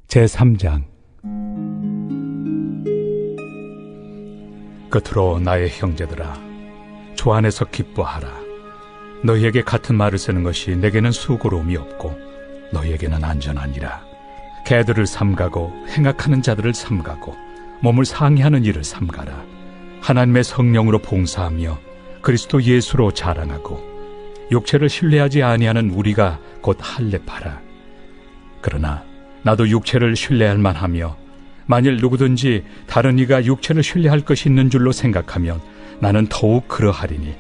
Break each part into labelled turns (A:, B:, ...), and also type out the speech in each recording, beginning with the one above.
A: 제3장. 끝으로 나의 형제들아, 주 안에서 기뻐하라. 너희에게 같은 말을 쓰는 것이 내게는 수고로움이 없고 너희에게는 안전하니라. 개들을 삼가고 행악하는 자들을 삼가고 몸을 상해하는 일을 삼가라. 하나님의 성령으로 봉사하며 그리스도 예수로 자랑하고 육체를 신뢰하지 아니하는 우리가 곧 할례파라. 그러나 나도 육체를 신뢰할 만하며 만일 누구든지 다른 이가 육체를 신뢰할 것이 있는 줄로 생각하면 나는 더욱 그러하리니,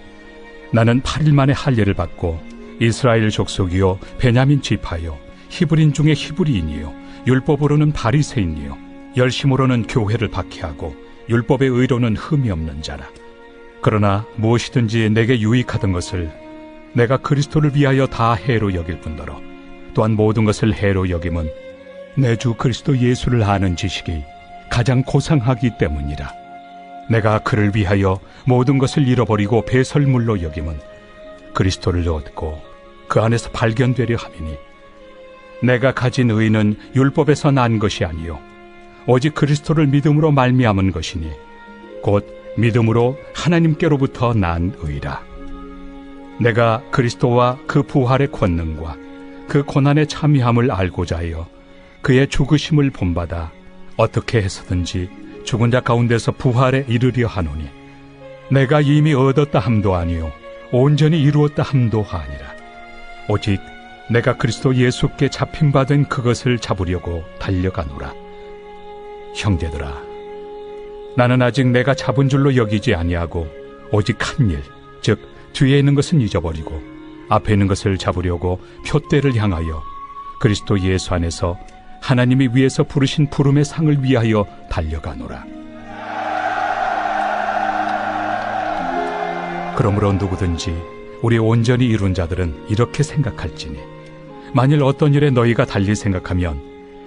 A: 나는 8일 만에 할례를 받고 이스라엘 족속이요 베냐민 지파요 히브리인 중에 히브리인이요 율법으로는 바리새인이요 열심으로는 교회를 박해하고 율법의 의로는 흠이 없는 자라. 그러나 무엇이든지 내게 유익하던 것을 내가 그리스도를 위하여 다 해로 여길 뿐더러 또한 모든 것을 해로 여김은 내 주 그리스도 예수를 아는 지식이 가장 고상하기 때문이라. 내가 그를 위하여 모든 것을 잃어버리고 배설물로 여김은 그리스도를 얻고 그 안에서 발견되려 함이니, 내가 가진 의는 율법에서 난 것이 아니요 오직 그리스도를 믿음으로 말미암은 것이니 곧 믿음으로 하나님께로부터 난 의라. 내가 그리스도와 그 부활의 권능과 그 고난의 참여함을 알고자 하여 그의 죽으심을 본받아 어떻게 해서든지 죽은 자 가운데서 부활에 이르려 하노니, 내가 이미 얻었다 함도 아니요 온전히 이루었다 함도 아니라 오직 내가 그리스도 예수께 잡힌바된 그것을 잡으려고 달려가노라. 형제들아, 나는 아직 내가 잡은 줄로 여기지 아니하고 오직 한 일, 즉 뒤에 있는 것은 잊어버리고 앞에 있는 것을 잡으려고 표대를 향하여 그리스도 예수 안에서 하나님이 위에서 부르신 부름의 상을 위하여 달려가노라. 그러므로 누구든지 우리 온전히 이룬 자들은 이렇게 생각할지니, 만일 어떤 일에 너희가 달리 생각하면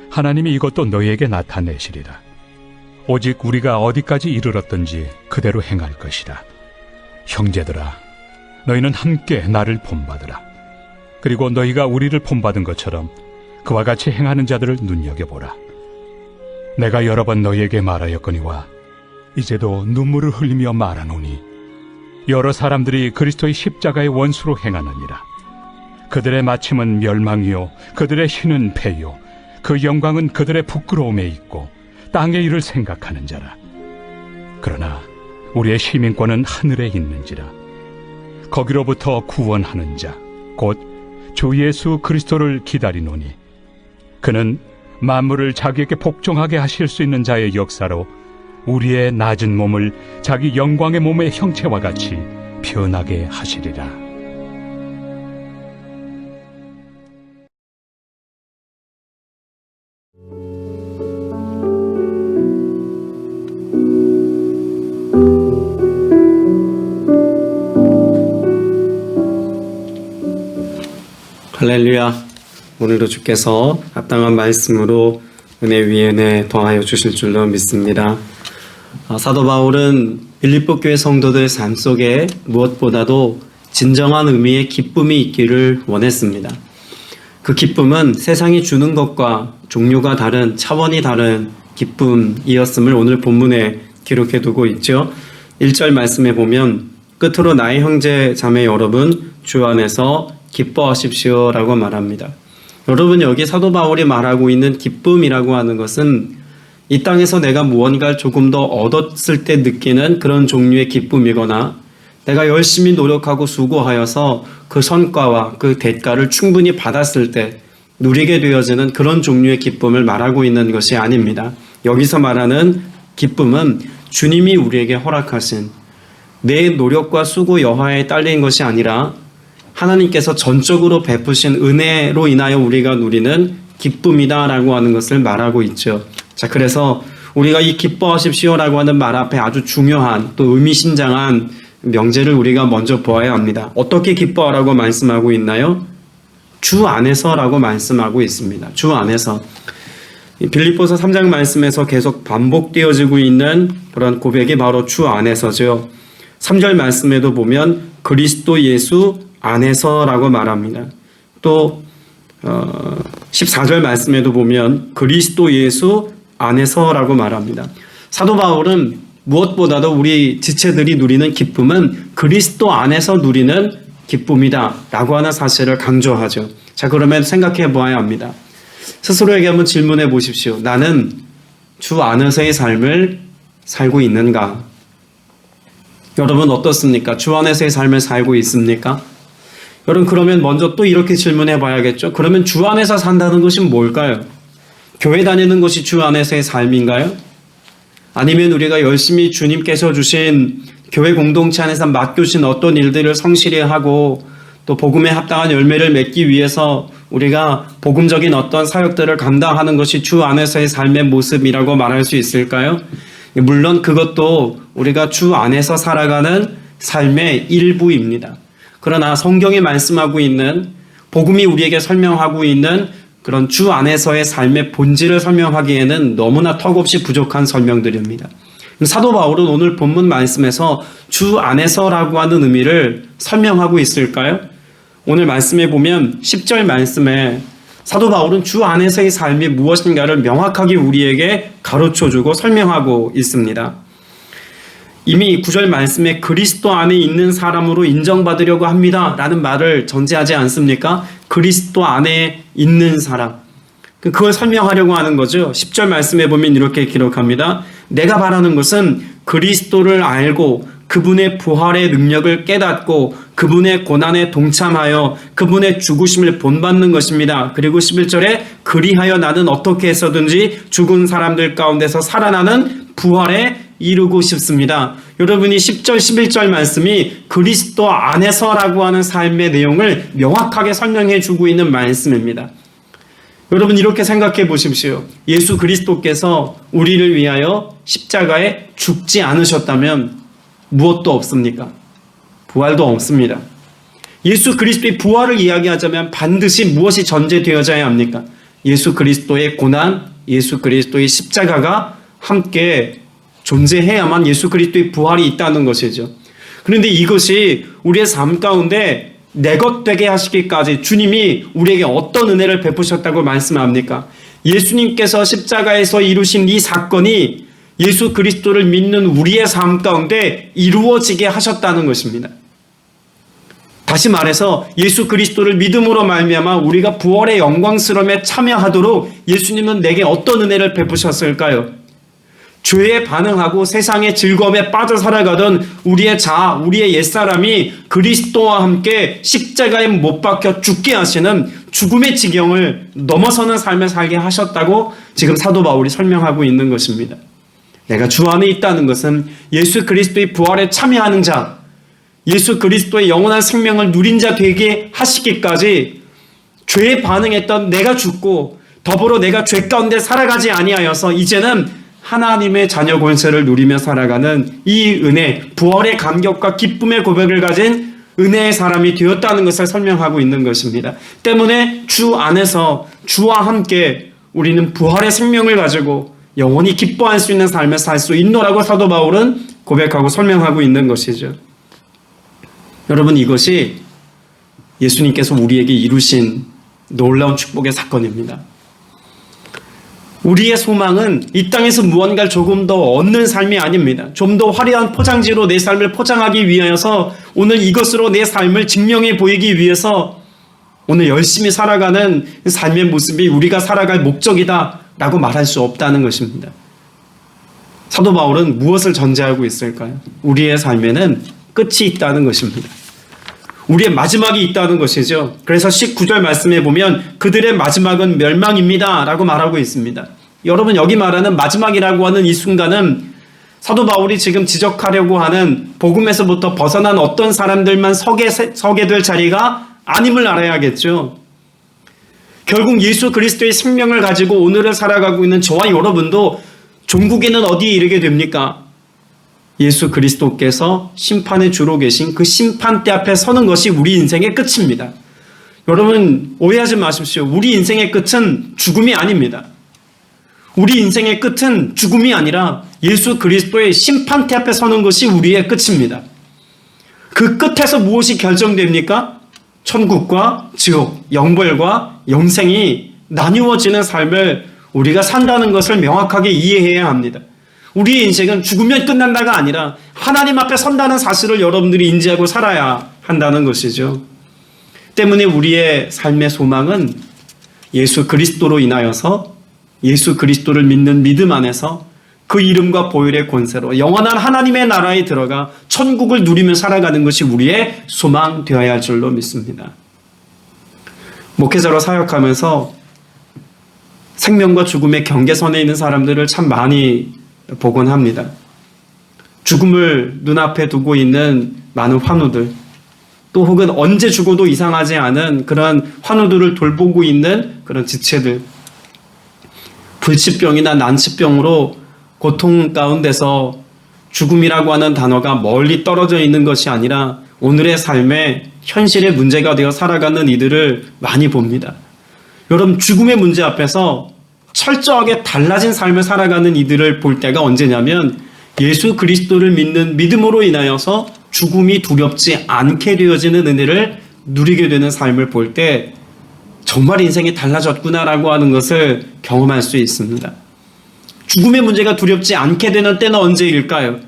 A: 하나님이 이것도 너희에게 나타내시리라. 오직 우리가 어디까지 이르렀든지 그대로 행할 것이라. 형제들아, 너희는 함께 나를 본받으라. 그리고 너희가 우리를 본받은 것처럼 그와 같이 행하는 자들을 눈여겨보라. 내가 여러 번 너희에게 말하였거니와 이제도 눈물을 흘리며 말하노니, 여러 사람들이 그리스도의 십자가의 원수로 행하느니라. 그들의 마침은 멸망이요 그들의 신은 패요 그 영광은 그들의 부끄러움에 있고 땅의 일을 생각하는 자라. 그러나 우리의 시민권은 하늘에 있는지라. 거기로부터 구원하는 자 곧 주 예수 그리스도를 기다리노니, 그는 만물을 자기에게 복종하게 하실 수 있는 자의 역사로 우리의 낮은 몸을 자기 영광의 몸의 형체와 같이 변하게 하시리라.
B: 할렐루야. 오늘도 주께서 합당한 말씀으로 은혜 위에 은혜 더하여 주실 줄로 믿습니다. 사도 바울은 빌립보 교회 성도들 삶 속에 무엇보다도 진정한 의미의 기쁨이 있기를 원했습니다. 그 기쁨은 세상이 주는 것과 종류가 다른, 차원이 다른 기쁨이었음을 오늘 본문에 기록해 두고 있죠. 1절 말씀에 보면 끝으로 나의 형제 자매 여러분 주 안에서 기뻐하십시오 라고 말합니다. 여러분, 여기 사도 바울이 말하고 있는 기쁨이라고 하는 것은 이 땅에서 내가 무언가를 조금 더 얻었을 때 느끼는 그런 종류의 기쁨이거나 내가 열심히 노력하고 수고하여서 그 성과와 그 대가를 충분히 받았을 때 누리게 되어지는 그런 종류의 기쁨을 말하고 있는 것이 아닙니다. 여기서 말하는 기쁨은 주님이 우리에게 허락하신 내 노력과 수고 여하에 딸린 것이 아니라 하나님께서 전적으로 베푸신 은혜로 인하여 우리가 누리는 기쁨이다라고 하는 것을 말하고 있죠. 자, 그래서 우리가 이 기뻐하십시오라고 하는 말 앞에 아주 중요한 또 의미심장한 명제를 우리가 먼저 보아야 합니다. 어떻게 기뻐하라고 말씀하고 있나요? 주 안에서라고 말씀하고 있습니다. 주 안에서. 빌립보서 3장 말씀에서 계속 반복되어지고 있는 그런 고백이 바로 주 안에서죠. 3절 말씀에도 보면 그리스도 예수 안에서라고 말합니다. 또 14절 말씀에도 보면 그리스도 예수 안에서라고 말합니다. 사도 바울은 무엇보다도 우리 지체들이 누리는 기쁨은 그리스도 안에서 누리는 기쁨이다 라고 하는 사실을 강조하죠. 자, 그러면 생각해 보아야 합니다. 스스로에게 한번 질문해 보십시오. 나는 주 안에서의 삶을 살고 있는가? 여러분 어떻습니까? 주 안에서의 삶을 살고 있습니까? 여러분 그러면 먼저 또 이렇게 질문해 봐야겠죠. 그러면 주 안에서 산다는 것이 뭘까요? 교회 다니는 것이 주 안에서의 삶인가요? 아니면 우리가 열심히 주님께서 주신 교회 공동체 안에서 맡겨주신 어떤 일들을 성실히 하고 또 복음에 합당한 열매를 맺기 위해서 우리가 복음적인 어떤 사역들을 감당하는 것이 주 안에서의 삶의 모습이라고 말할 수 있을까요? 물론 그것도 우리가 주 안에서 살아가는 삶의 일부입니다. 그러나 성경이 말씀하고 있는 복음이 우리에게 설명하고 있는 그런 주 안에서의 삶의 본질을 설명하기에는 너무나 턱없이 부족한 설명들입니다. 사도 바울은 오늘 본문 말씀에서 주 안에서라고 하는 의미를 설명하고 있을까요? 오늘 말씀에 보면 10절 말씀에 사도 바울은 주 안에서의 삶이 무엇인가를 명확하게 우리에게 가르쳐주고 설명하고 있습니다. 이미 9절 말씀에 그리스도 안에 있는 사람으로 인정받으려고 합니다 라는 말을 전제하지 않습니까? 그리스도 안에 있는 사람, 그걸 설명하려고 하는 거죠. 10절 말씀에 보면 이렇게 기록합니다. 내가 바라는 것은 그리스도를 알고 그분의 부활의 능력을 깨닫고 그분의 고난에 동참하여 그분의 죽으심을 본받는 것입니다. 그리고 11절에 그리하여 나는 어떻게 해서든지 죽은 사람들 가운데서 살아나는 부활에 이루고 싶습니다. 여러분이 10절, 11절 말씀이 그리스도 안에서라고 하는 삶의 내용을 명확하게 설명해 주고 있는 말씀입니다. 여러분 이렇게 생각해 보십시오. 예수 그리스도께서 우리를 위하여 십자가에 죽지 않으셨다면 무엇도 없습니까? 부활도 없습니다. 예수 그리스도의 부활을 이야기하자면 반드시 무엇이 전제되어져야 합니까? 예수 그리스도의 고난, 예수 그리스도의 십자가가 함께 존재해야만 예수 그리스도의 부활이 있다는 것이죠. 그런데 이것이 우리의 삶 가운데 내 것 되게 하시기까지 주님이 우리에게 어떤 은혜를 베푸셨다고 말씀합니까? 예수님께서 십자가에서 이루신 이 사건이 예수 그리스도를 믿는 우리의 삶 가운데 이루어지게 하셨다는 것입니다. 다시 말해서 예수 그리스도를 믿음으로 말미암아 우리가 부활의 영광스러움에 참여하도록 예수님은 내게 어떤 은혜를 베푸셨을까요? 죄에 반응하고 세상의 즐거움에 빠져 살아가던 우리의 자아, 우리의 옛사람이 그리스도와 함께 십자가에 못 박혀 죽게 하시는 죽음의 지경을 넘어서는 삶을 살게 하셨다고 지금 사도 바울이 설명하고 있는 것입니다. 내가 주 안에 있다는 것은 예수 그리스도의 부활에 참여하는 자, 예수 그리스도의 영원한 생명을 누린 자 되게 하시기까지 죄에 반응했던 내가 죽고 더불어 내가 죄 가운데 살아가지 아니하여서 이제는 하나님의 자녀 권세를 누리며 살아가는 이 은혜, 부활의 감격과 기쁨의 고백을 가진 은혜의 사람이 되었다는 것을 설명하고 있는 것입니다. 때문에 주 안에서 주와 함께 우리는 부활의 생명을 가지고 영원히 기뻐할 수 있는 삶을 살 수 있노라고 사도 바울은 고백하고 설명하고 있는 것이죠. 여러분 이것이 예수님께서 우리에게 이루신 놀라운 축복의 사건입니다. 우리의 소망은 이 땅에서 무언가를 조금 더 얻는 삶이 아닙니다. 좀 더 화려한 포장지로 내 삶을 포장하기 위하여서 오늘 이것으로 내 삶을 증명해 보이기 위해서 오늘 열심히 살아가는 삶의 모습이 우리가 살아갈 목적이다 라고 말할 수 없다는 것입니다. 사도 바울은 무엇을 전제하고 있을까요? 우리의 삶에는 끝이 있다는 것입니다. 우리의 마지막이 있다는 것이죠. 그래서 19절 말씀에 보면 그들의 마지막은 멸망입니다 라고 말하고 있습니다. 여러분 여기 말하는 마지막이라고 하는 이 순간은 사도 바울이 지금 지적하려고 하는 복음에서부터 벗어난 어떤 사람들만 서게 될 자리가 아님을 알아야겠죠. 결국 예수 그리스도의 생명을 가지고 오늘을 살아가고 있는 저와 여러분도 종국에는 어디에 이르게 됩니까? 예수 그리스도께서 심판의 주로 계신 그 심판대 앞에 서는 것이 우리 인생의 끝입니다. 여러분 오해하지 마십시오. 우리 인생의 끝은 죽음이 아닙니다. 우리 인생의 끝은 죽음이 아니라 예수 그리스도의 심판대 앞에 서는 것이 우리의 끝입니다. 그 끝에서 무엇이 결정됩니까? 천국과 지옥, 영벌과 영생이 나뉘어지는 삶을 우리가 산다는 것을 명확하게 이해해야 합니다. 우리의 인생은 죽으면 끝난다가 아니라 하나님 앞에 선다는 사실을 여러분들이 인지하고 살아야 한다는 것이죠. 때문에 우리의 삶의 소망은 예수 그리스도로 인하여서 예수 그리스도를 믿는 믿음 안에서 그 이름과 보혈의 권세로 영원한 하나님의 나라에 들어가 천국을 누리며 살아가는 것이 우리의 소망 되어야 할 줄로 믿습니다. 목회자로 사역하면서 생명과 죽음의 경계선에 있는 사람들을 참 많이 보곤 합니다. 죽음을 눈앞에 두고 있는 많은 환우들, 또 혹은 언제 죽어도 이상하지 않은 그런 환우들을 돌보고 있는 그런 지체들, 불치병이나 난치병으로 고통 가운데서 죽음이라고 하는 단어가 멀리 떨어져 있는 것이 아니라 오늘의 삶에 현실의 문제가 되어 살아가는 이들을 많이 봅니다. 여러분, 죽음의 문제 앞에서 철저하게 달라진 삶을 살아가는 이들을 볼 때가 언제냐면 예수 그리스도를 믿는 믿음으로 인하여서 죽음이 두렵지 않게 되어지는 은혜를 누리게 되는 삶을 볼 때 정말 인생이 달라졌구나라고 하는 것을 경험할 수 있습니다. 죽음의 문제가 두렵지 않게 되는 때는 언제일까요?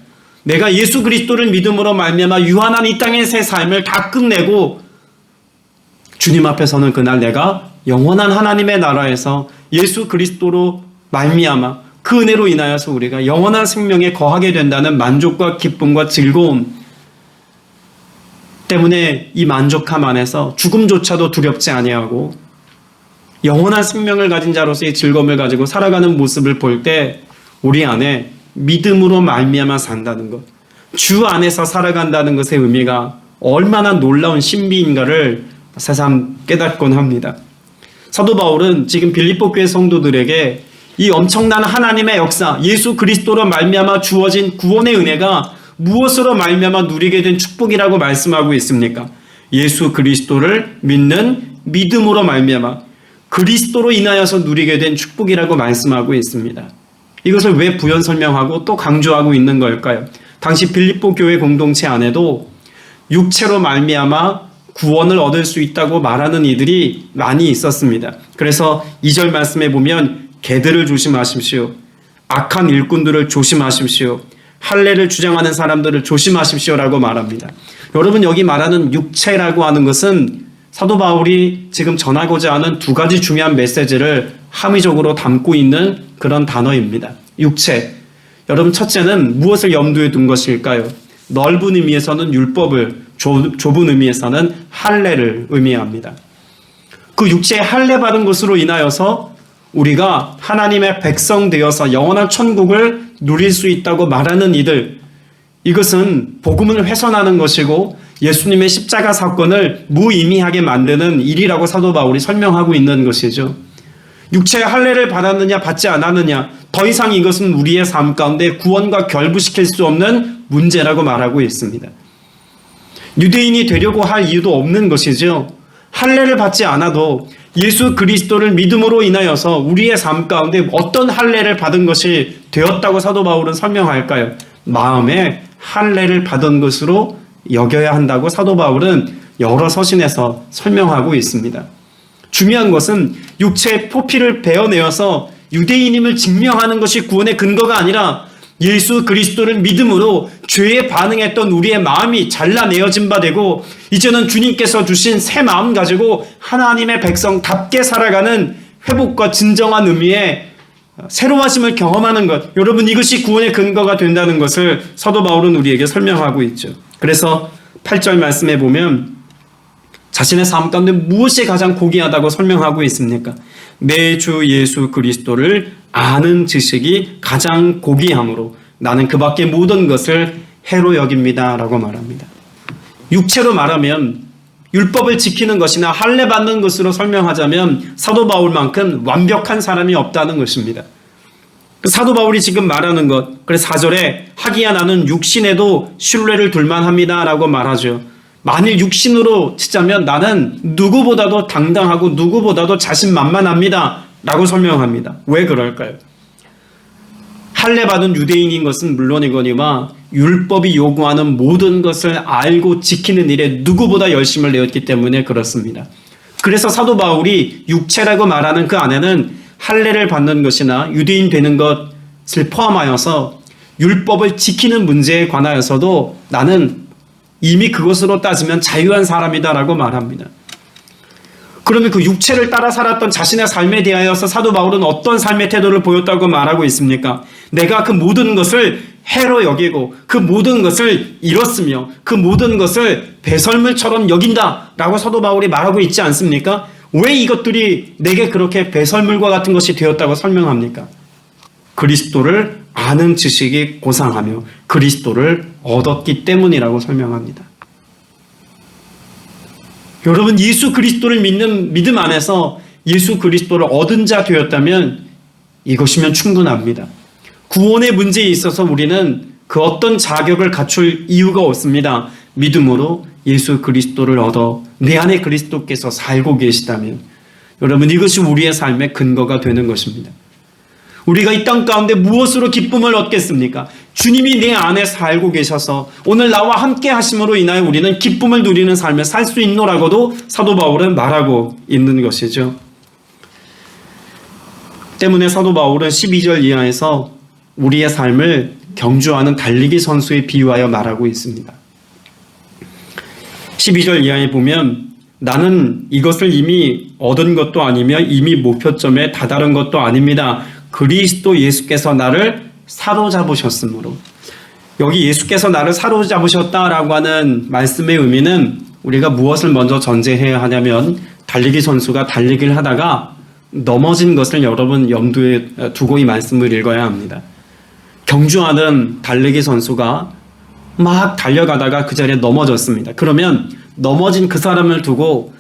B: 내가 예수 그리스도를 믿음으로 말미암아 유한한 이 땅의 새 삶을 다 끝내고 주님 앞에서는 그날 내가 영원한 하나님의 나라에서 예수 그리스도로 말미암아 그 은혜로 인하여서 우리가 영원한 생명에 거하게 된다는 만족과 기쁨과 즐거움 때문에 이 만족함 안에서 죽음조차도 두렵지 아니하고 영원한 생명을 가진 자로서의 즐거움을 가지고 살아가는 모습을 볼 때 우리 안에 믿음으로 말미암아 산다는 것, 주 안에서 살아간다는 것의 의미가 얼마나 놀라운 신비인가를 새삼 깨닫곤 합니다. 사도 바울은 지금 빌립보 교회 성도들에게 이 엄청난 하나님의 역사, 예수 그리스도로 말미암아 주어진 구원의 은혜가 무엇으로 말미암아 누리게 된 축복이라고 말씀하고 있습니까? 예수 그리스도를 믿는 믿음으로 말미암아 그리스도로 인하여서 누리게 된 축복이라고 말씀하고 있습니다. 이것을 왜 부연 설명하고 또 강조하고 있는 걸까요? 당시 빌립보 교회 공동체 안에도 육체로 말미암아 구원을 얻을 수 있다고 말하는 이들이 많이 있었습니다. 그래서 2절 말씀에 보면 개들을 조심하십시오. 악한 일꾼들을 조심하십시오. 할례를 주장하는 사람들을 조심하십시오라고 말합니다. 여러분, 여기 말하는 육체라고 하는 것은 사도 바울이 지금 전하고자 하는 두 가지 중요한 메시지를 함의적으로 담고 있는 그런 단어입니다. 육체. 여러분, 첫째는 무엇을 염두에 둔 것일까요? 넓은 의미에서는 율법을, 좁은 의미에서는 할례를 의미합니다. 그 육체에 할례 받은 것으로 인하여서 우리가 하나님의 백성 되어서 영원한 천국을 누릴 수 있다고 말하는 이들, 이것은 복음을 훼손하는 것이고 예수님의 십자가 사건을 무의미하게 만드는 일이라고 사도 바울이 설명하고 있는 것이죠. 육체의 할례를 받았느냐 받지 않았느냐, 더 이상 이것은 우리의 삶 가운데 구원과 결부시킬 수 없는 문제라고 말하고 있습니다. 유대인이 되려고 할 이유도 없는 것이죠. 할례를 받지 않아도 예수 그리스도를 믿음으로 인하여서 우리의 삶 가운데 어떤 할례를 받은 것이 되었다고 사도 바울은 설명할까요? 마음에 할례를 받은 것으로 여겨야 한다고 사도 바울은 여러 서신에서 설명하고 있습니다. 중요한 것은 육체의 포피를 베어내어서 유대인임을 증명하는 것이 구원의 근거가 아니라 예수 그리스도를 믿음으로 죄에 반응했던 우리의 마음이 잘라내어진 바 되고 이제는 주님께서 주신 새 마음 가지고 하나님의 백성답게 살아가는 회복과 진정한 의미의 새로워짐을 경험하는 것, 여러분, 이것이 구원의 근거가 된다는 것을 사도 바울은 우리에게 설명하고 있죠. 그래서 8절 말씀에 보면 자신의 삶 가운데 무엇이 가장 고귀하다고 설명하고 있습니까? 내 주 예수 그리스도를 아는 지식이 가장 고귀함으로 나는 그 밖의 모든 것을 해로 여깁니다 라고 말합니다. 육체로 말하면 율법을 지키는 것이나 할례 받는 것으로 설명하자면 사도 바울만큼 완벽한 사람이 없다는 것입니다. 사도 바울이 지금 말하는 것, 그래서 4절에 하기야 나는 육신에도 신뢰를 둘만 합니다 라고 말하죠. 만일 육신으로 치자면 나는 누구보다도 당당하고 누구보다도 자신만만합니다 라고 설명합니다. 왜 그럴까요? 할례 받은 유대인인 것은 물론이거니와 율법이 요구하는 모든 것을 알고 지키는 일에 누구보다 열심을 내었기 때문에 그렇습니다. 그래서 사도 바울이 육체라고 말하는 그 안에는 할례를 받는 것이나 유대인 되는 것을 포함하여서 율법을 지키는 문제에 관하여서도 나는 이미 그것으로 따지면 자유한 사람이다라고 말합니다. 그러면 그 육체를 따라 살았던 자신의 삶에 대하여서 사도 바울은 어떤 삶의 태도를 보였다고 말하고 있습니까? 내가 그 모든 것을 해로 여기고 그 모든 것을 잃었으며 그 모든 것을 배설물처럼 여긴다라고 사도 바울이 말하고 있지 않습니까? 왜 이것들이 내게 그렇게 배설물과 같은 것이 되었다고 설명합니까? 그리스도를 아는 지식이 고상하며 그리스도를 얻었기 때문이라고 설명합니다. 여러분, 예수 그리스도를 믿는 믿음 안에서 예수 그리스도를 얻은 자 되었다면 이것이면 충분합니다. 구원의 문제에 있어서 우리는 그 어떤 자격을 갖출 이유가 없습니다. 믿음으로 예수 그리스도를 얻어 내 안에 그리스도께서 살고 계시다면 여러분, 이것이 우리의 삶의 근거가 되는 것입니다. 우리가 이 땅 가운데 무엇으로 기쁨을 얻겠습니까? 주님이 내 안에 살고 계셔서 오늘 나와 함께 하심으로 인하여 우리는 기쁨을 누리는 삶을 살 수 있노라고도 사도 바울은 말하고 있는 것이죠. 때문에 사도 바울은 12절 이하에서 우리의 삶을 경주하는 달리기 선수에 비유하여 말하고 있습니다. 12절 이하에 보면 나는 이것을 이미 얻은 것도 아니며 이미 목표점에 다다른 것도 아닙니다. 그리스도 예수께서 나를 사로잡으셨으므로. 여기 예수께서 나를 사로잡으셨다라고 하는 말씀의 의미는 우리가 무엇을 먼저 전제해야 하냐면 달리기 선수가 달리기를 하다가 넘어진 것을 여러분 염두에 두고 이 말씀을 읽어야 합니다. 경주하는 달리기 선수가 막 달려가다가 그 자리에 넘어졌습니다. 그러면 넘어진 그 사람을 두고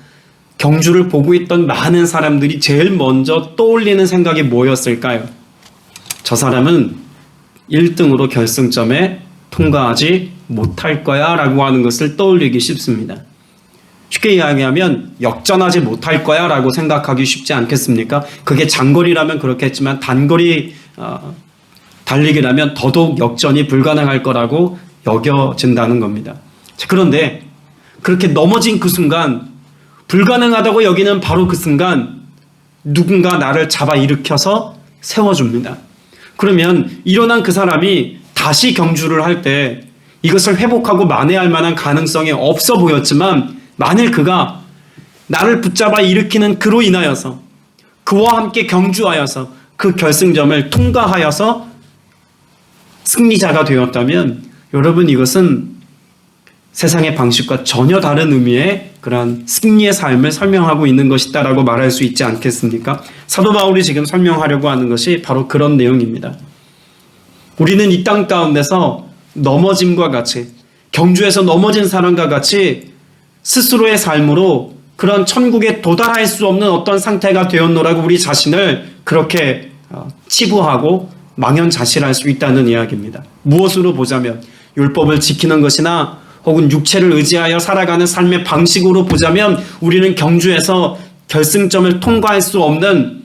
B: 경주를 보고 있던 많은 사람들이 제일 먼저 떠올리는 생각이 뭐였을까요? 저 사람은 1등으로 결승점에 통과하지 못할 거야 라고 하는 것을 떠올리기 쉽습니다. 쉽게 이야기하면 역전하지 못할 거야 라고 생각하기 쉽지 않겠습니까? 그게 장거리라면 그렇겠지만 단거리 달리기라면 더더욱 역전이 불가능할 거라고 여겨진다는 겁니다. 그런데 그렇게 넘어진 그 순간, 불가능하다고 여기는 바로 그 순간 누군가 나를 잡아 일으켜서 세워줍니다. 그러면 일어난 그 사람이 다시 경주를 할 때 이것을 회복하고 만회할 만한 가능성이 없어 보였지만 만일 그가 나를 붙잡아 일으키는 그로 인하여서 그와 함께 경주하여서 그 결승점을 통과하여서 승리자가 되었다면 여러분, 이것은 세상의 방식과 전혀 다른 의미의 그런 승리의 삶을 설명하고 있는 것이다라고 말할 수 있지 않겠습니까? 사도 바울이 지금 설명하려고 하는 것이 바로 그런 내용입니다. 우리는 이 땅 가운데서 넘어짐과 같이, 경주에서 넘어진 사람과 같이 스스로의 삶으로 그런 천국에 도달할 수 없는 어떤 상태가 되었노라고 우리 자신을 그렇게 치부하고 망연자실할 수 있다는 이야기입니다. 무엇으로 보자면 율법을 지키는 것이나 혹은 육체를 의지하여 살아가는 삶의 방식으로 보자면 우리는 경주에서 결승점을 통과할 수 없는,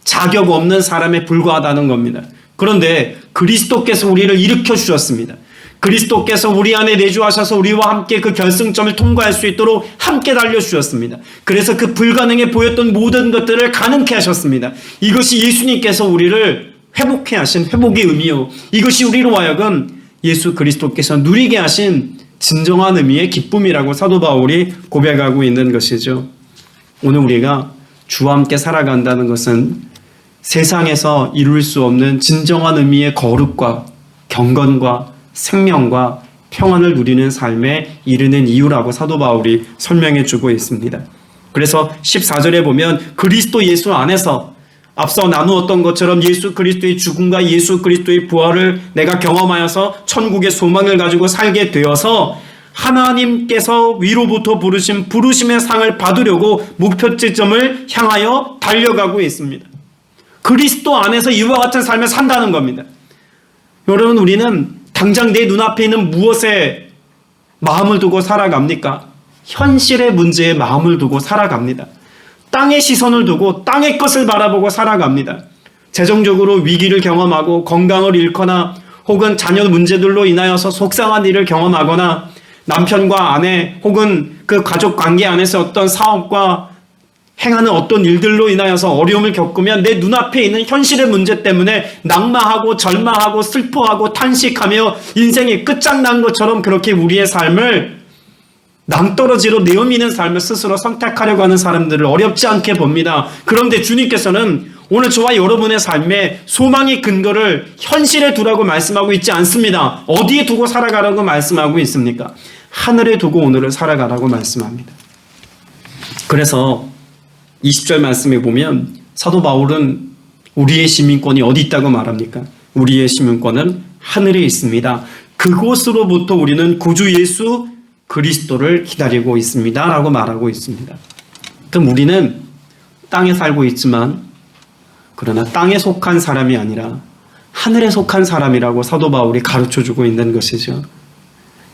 B: 자격 없는 사람에 불과하다는 겁니다. 그런데 그리스도께서 우리를 일으켜 주셨습니다. 그리스도께서 우리 안에 내주하셔서 우리와 함께 그 결승점을 통과할 수 있도록 함께 달려주셨습니다. 그래서 그 불가능해 보였던 모든 것들을 가능케 하셨습니다. 이것이 예수님께서 우리를 회복해 하신 회복의 의미요, 이것이 우리로 하여금 예수 그리스도께서 누리게 하신 진정한 의미의 기쁨이라고 사도 바울이 고백하고 있는 것이죠. 오늘 우리가 주와 함께 살아간다는 것은 세상에서 이룰 수 없는 진정한 의미의 거룩과 경건과 생명과 평안을 누리는 삶에 이르는 이유라고 사도 바울이 설명해 주고 있습니다. 그래서 14절에 보면 그리스도 예수 안에서 앞서 나누었던 것처럼 예수 그리스도의 죽음과 예수 그리스도의 부활을 내가 경험하여서 천국의 소망을 가지고 살게 되어서 하나님께서 위로부터 부르신 부르심의 상을 받으려고 목표점을 향하여 달려가고 있습니다. 그리스도 안에서 이와 같은 삶을 산다는 겁니다. 여러분, 우리는 당장 내 눈앞에 있는 무엇에 마음을 두고 살아갑니까? 현실의 문제에 마음을 두고 살아갑니다. 땅의 시선을 두고 땅의 것을 바라보고 살아갑니다. 재정적으로 위기를 경험하고 건강을 잃거나 혹은 자녀 문제들로 인하여서 속상한 일을 경험하거나 남편과 아내 혹은 그 가족 관계 안에서 어떤 사업과 행하는 어떤 일들로 인하여서 어려움을 겪으면 내 눈앞에 있는 현실의 문제 때문에 낙마하고 절망하고 슬퍼하고 탄식하며 인생이 끝장난 것처럼 그렇게 우리의 삶을 낭떠러지로 내어미는 삶을 스스로 선택하려고 하는 사람들을 어렵지 않게 봅니다. 그런데 주님께서는 오늘 저와 여러분의 삶에 소망의 근거를 현실에 두라고 말씀하고 있지 않습니다. 어디에 두고 살아가라고 말씀하고 있습니까? 하늘에 두고 오늘을 살아가라고 말씀합니다. 그래서 20절 말씀에 보면 사도 바울은 우리의 시민권이 어디 있다고 말합니까? 우리의 시민권은 하늘에 있습니다. 그곳으로부터 우리는 구주 예수 그리스도를 기다리고 있습니다. 라고 말하고 있습니다. 그럼 우리는 땅에 살고 있지만 그러나 땅에 속한 사람이 아니라 하늘에 속한 사람이라고 사도 바울이 가르쳐주고 있는 것이죠.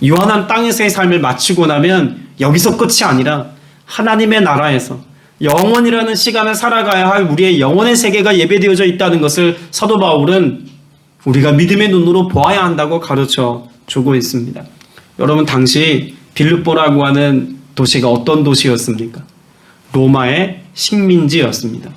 B: 유한한 땅에서의 삶을 마치고 나면 여기서 끝이 아니라 하나님의 나라에서 영원이라는 시간을 살아가야 할 우리의 영혼의 세계가 예배되어져 있다는 것을 사도 바울은 우리가 믿음의 눈으로 보아야 한다고 가르쳐 주고 있습니다. 여러분, 당시 빌립보라고 하는 도시가 어떤 도시였습니까? 로마의 식민지였습니다.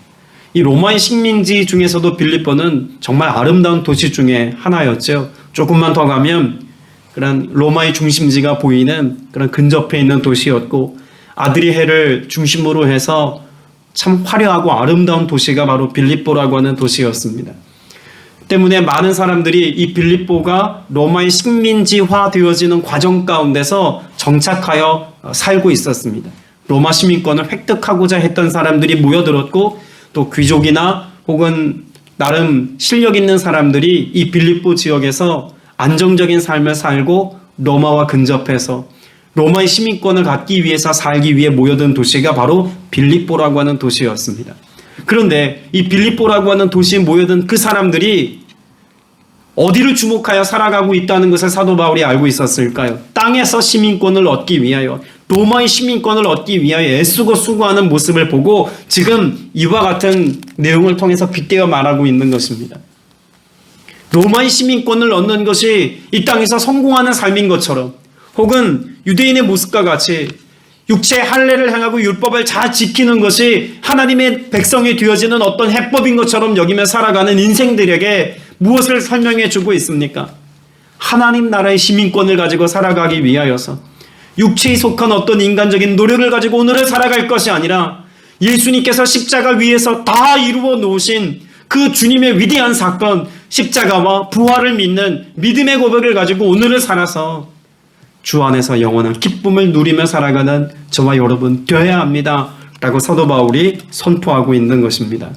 B: 이 로마의 식민지 중에서도 빌립보는 정말 아름다운 도시 중에 하나였죠. 조금만 더 가면 그런 로마의 중심지가 보이는 그런 근접해 있는 도시였고, 아드리해를 중심으로 해서 참 화려하고 아름다운 도시가 바로 빌립보라고 하는 도시였습니다. 때문에 많은 사람들이 이 빌립보가 로마의 식민지화 되어지는 과정 가운데서 정착하여 살고 있었습니다. 로마 시민권을 획득하고자 했던 사람들이 모여들었고, 또 귀족이나 혹은 나름 실력 있는 사람들이 이 빌립보 지역에서 안정적인 삶을 살고 로마와 근접해서 로마의 시민권을 갖기 위해서 살기 위해 모여든 도시가 바로 빌립보라고 하는 도시였습니다. 그런데 이 빌립보라고 하는 도시에 모여든 그 사람들이 어디를 주목하여 살아가고 있다는 것을 사도 바울이 알고 있었을까요? 땅에서 시민권을 얻기 위하여, 로마의 시민권을 얻기 위하여 애쓰고 수고하는 모습을 보고 지금 이와 같은 내용을 통해서 빗대어 말하고 있는 것입니다. 로마의 시민권을 얻는 것이 이 땅에서 성공하는 삶인 것처럼, 혹은 유대인의 모습과 같이 육체의 할례를 행하고 율법을 잘 지키는 것이 하나님의 백성이 되어지는 어떤 해법인 것처럼 여기며 살아가는 인생들에게 무엇을 설명해 주고 있습니까? 하나님 나라의 시민권을 가지고 살아가기 위하여서 육체에 속한 어떤 인간적인 노력을 가지고 오늘을 살아갈 것이 아니라 예수님께서 십자가 위에서 다 이루어 놓으신 그 주님의 위대한 사건, 십자가와 부활을 믿는 믿음의 고백을 가지고 오늘을 살아서 주 안에서 영원한 기쁨을 누리며 살아가는 저와 여러분 되어야 합니다. 라고 사도 바울이 선포하고 있는 것입니다.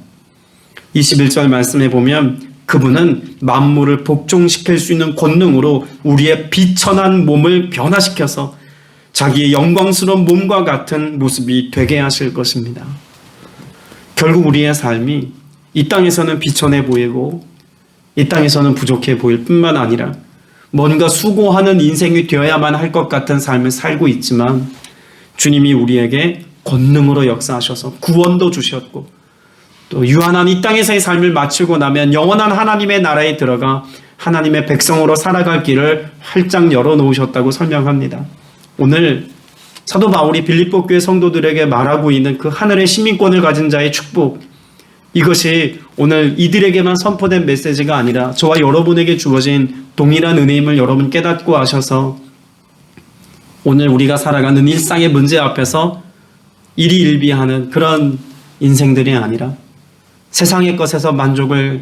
B: 21절 말씀에 보면 그분은 만물을 복종시킬 수 있는 권능으로 우리의 비천한 몸을 변화시켜서 자기의 영광스러운 몸과 같은 모습이 되게 하실 것입니다. 결국 우리의 삶이 이 땅에서는 비천해 보이고 이 땅에서는 부족해 보일 뿐만 아니라 뭔가 수고하는 인생이 되어야만 할 것 같은 삶을 살고 있지만 주님이 우리에게 권능으로 역사하셔서 구원도 주셨고 또 유한한 이 땅에서의 삶을 마치고 나면 영원한 하나님의 나라에 들어가 하나님의 백성으로 살아갈 길을 활짝 열어놓으셨다고 설명합니다. 오늘 사도 바울이 빌립보 교회 성도들에게 말하고 있는 그 하늘의 시민권을 가진 자의 축복, 이것이 오늘 이들에게만 선포된 메시지가 아니라 저와 여러분에게 주어진 동일한 은혜임을 여러분 깨닫고 아셔서 오늘 우리가 살아가는 일상의 문제 앞에서 일희일비하는 그런 인생들이 아니라 세상의 것에서 만족을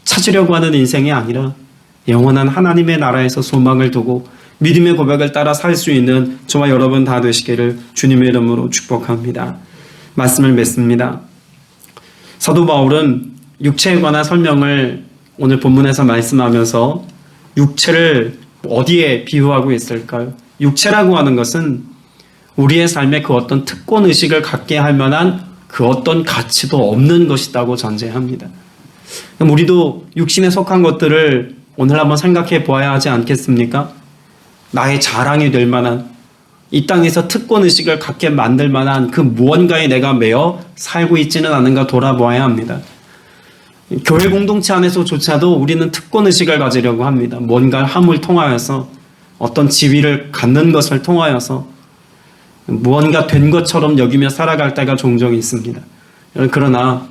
B: 찾으려고 하는 인생이 아니라 영원한 하나님의 나라에서 소망을 두고 믿음의 고백을 따라 살 수 있는 저와 여러분 다 되시기를 주님의 이름으로 축복합니다. 말씀을 맺습니다. 사도 바울은 육체에 관한 설명을 오늘 본문에서 말씀하면서 육체를 어디에 비유하고 있을까요? 육체라고 하는 것은 우리의 삶에 그 어떤 특권의식을 갖게 할 만한 그 어떤 가치도 없는 것이라고 전제합니다. 그럼 우리도 육신에 속한 것들을 오늘 한번 생각해 보아야 하지 않겠습니까? 나의 자랑이 될 만한, 이 땅에서 특권의식을 갖게 만들 만한 그 무언가에 내가 매여 살고 있지는 않은가 돌아보아야 합니다. 교회 공동체 안에서조차도 우리는 특권의식을 가지려고 합니다. 뭔가 함을 통하여서 어떤 지위를 갖는 것을 통하여서 무언가 된 것처럼 여기며 살아갈 때가 종종 있습니다. 그러나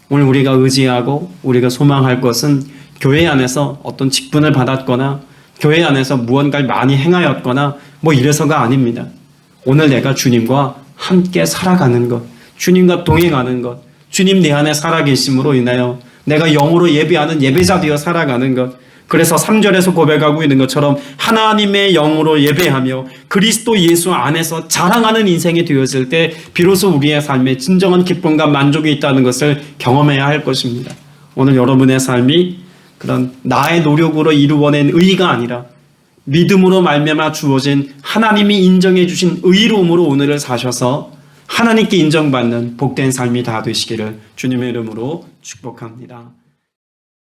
B: 오늘 우리가 의지하고 우리가 소망할 것은 교회 안에서 어떤 직분을 받았거나 교회 안에서 무언가를 많이 행하였거나 뭐 이래서가 아닙니다. 오늘 내가 주님과 함께 살아가는 것, 주님과 동행하는 것, 주님 내 안에 살아계심으로 인하여 내가 영으로 예배하는 예배자 되어 살아가는 것. 그래서 3절에서 고백하고 있는 것처럼 하나님의 영으로 예배하며 그리스도 예수 안에서 자랑하는 인생이 되었을 때 비로소 우리의 삶에 진정한 기쁨과 만족이 있다는 것을 경험해야 할 것입니다. 오늘 여러분의 삶이 그런 나의 노력으로 이루어낸 의가 아니라 믿음으로 말미암아 주어진 하나님이 인정해 주신 의로움으로 오늘을 사셔서 하나님께 인정받는 복된 삶이 다 되시기를 주님의 이름으로 축복합니다.